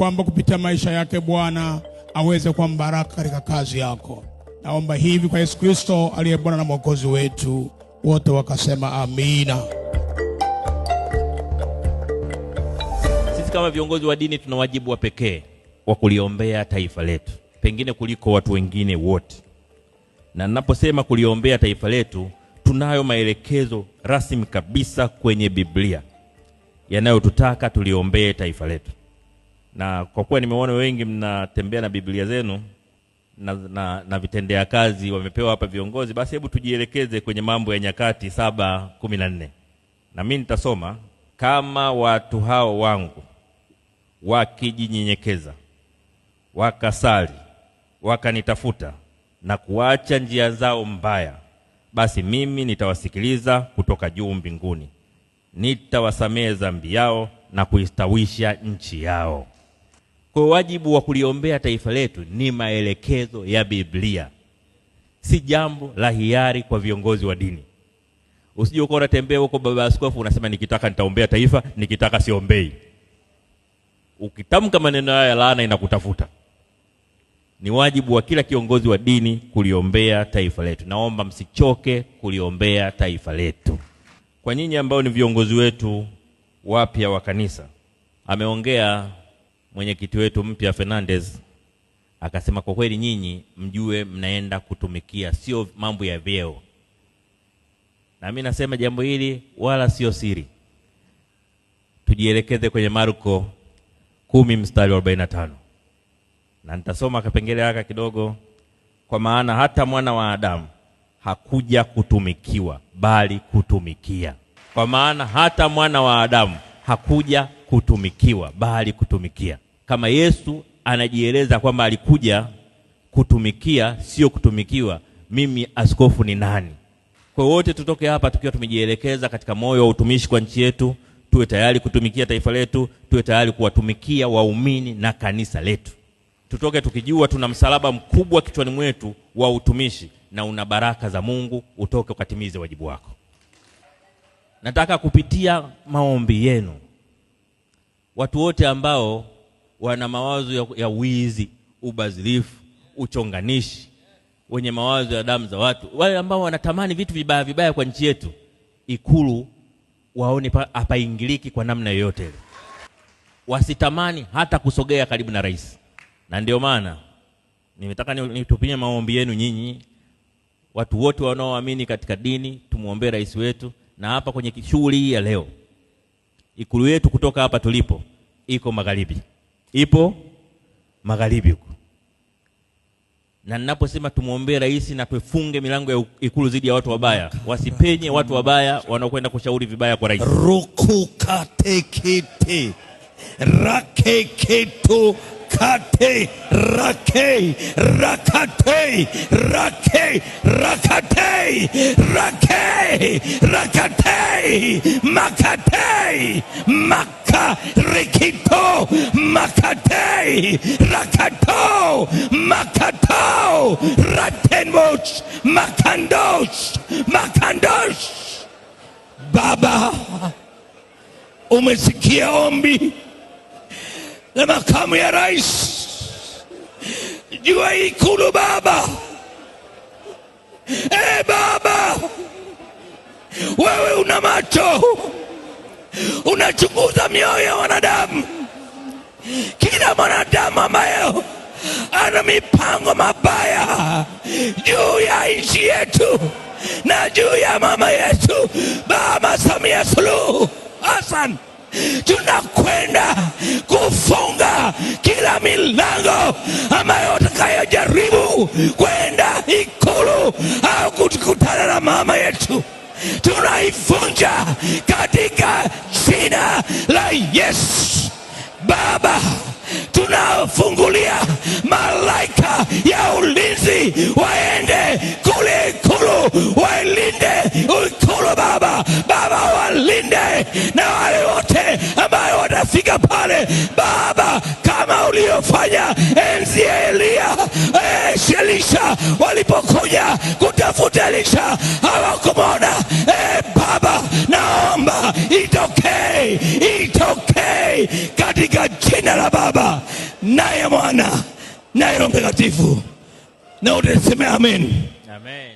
kwamba kupitia maisha yake Bwana aweze kuwa baraka katika kazi yako. Naomba hivi kwa Yesu Kristo aliye Bwana na Mwokozi wetu. Wote wakasema amina. Sisi kama viongozi wa dini tuna wajibu wa pekee wa kuliombea taifa letu, pengine kuliko watu wengine wote. Na ninaposema kuliombea taifa letu, tunayo maelekezo rasmi kabisa kwenye Biblia yanayotutaka tuliombee taifa letu. Na kwa kuwa nimeona wengi mnatembea na Biblia zenu na vitendea kazi wamepewa hapa viongozi, basi hebu tujielekeze kwenye Mambo ya Nyakati 7:14. Na mimi nitasoma: kama watu hao wangu wakijinyenyekeza, wakasali, wakanitafuta na kuacha njia zao mbaya, basi mimi nitawasikiliza kutoka juu mbinguni, nitawasamehe dhambi yao na kuistawisha nchi yao. Kwa wajibu wa kuliombea taifa letu ni maelekezo ya Biblia, si jambo la hiari kwa viongozi wa dini. Usije uko unatembea huko baba askofu unasema nikitaka nitaombea taifa, nikitaka siombei. Ukitamka maneno haya laana inakutafuta. Ni wajibu wa kila kiongozi wa dini kuliombea taifa letu. Naomba msichoke kuliombea taifa letu. Kwa nyinyi ambao ni viongozi wetu wapya wa kanisa, ameongea mwenyekiti wetu mpya Fernandez, akasema kwa kweli nyinyi mjue mnaenda kutumikia, sio mambo ya vyeo. Na mimi nasema jambo hili wala sio siri. Tujielekeze kwenye Marko 10:45. Na nitasoma kapengele haka kidogo: kwa maana hata mwana wa Adamu hakuja kutumikiwa bali kutumikia. Kwa maana hata mwana wa Adamu hakuja kutumikiwa bali kutumikia. Kama Yesu anajieleza kwamba alikuja kutumikia sio kutumikiwa, mimi askofu ni nani? Kwa wote tutoke hapa tukiwa tumejielekeza katika moyo wa utumishi kwa nchi yetu, tuwe tayari kutumikia taifa letu, tuwe tayari kuwatumikia waumini na kanisa letu. Tutoke tukijua tuna msalaba mkubwa kichwani mwetu wa utumishi na una baraka za Mungu, utoke ukatimize wajibu wako. Nataka kupitia maombi yenu, watu wote ambao wana mawazo ya wizi, ubadhirifu, uchonganishi, wenye mawazo ya damu za watu, wale ambao wanatamani vitu vibaya vibaya kwa nchi yetu, Ikulu waone hapa ingiliki kwa namna yoyote ile. Wasitamani hata kusogea karibu na rais. Na ndio maana nimetaka nitupie maombi yenu nyinyi, watu wote wanaoamini katika dini, tumuombe rais wetu. Na hapa kwenye shughuli ya leo, Ikulu yetu kutoka hapa tulipo iko magharibi. Ipo magharibi huko. Na ninaposema tumuombe rais na tufunge milango ya Ikulu zidi ya watu wabaya, wasipenye watu wabaya wanaokwenda kushauri vibaya kwa rais. Rukukatekete rakeketo kate rake rakate rake rakate rake rakate makate makarikito makate rakato makato ratenmoch makandosh makandosh. Baba, umesikia ombi la makamu ya rais juu ya Ikulu Baba. Baba, wewe una macho, unachunguza mioyo ya wanadamu. Kila mwanadamu ambaye ana mipango mabaya juu ya nchi yetu na juu ya mama yetu Mama Samia Suluhu Hassan, tunakwenda kufunga kila milango ambayo utakayojaribu kwenda Ikulu au kukutana na mama yetu. Tunaifunja katika jina la Yesu. Baba, tunafungulia malaika ya ulinzi waende kule Ikulu, wailinde Ikulu Baba. Baba, walinde na wale wote ambao watafika pale Baba, kama uliofanya enzi ya Elia. Elisha walipokuja kutafuta Elisha hawakumwona. Baba, naomba itokee katika jina jina la Baba naye Mwana naye Roho Mtakatifu, na utasemea amen. Amen.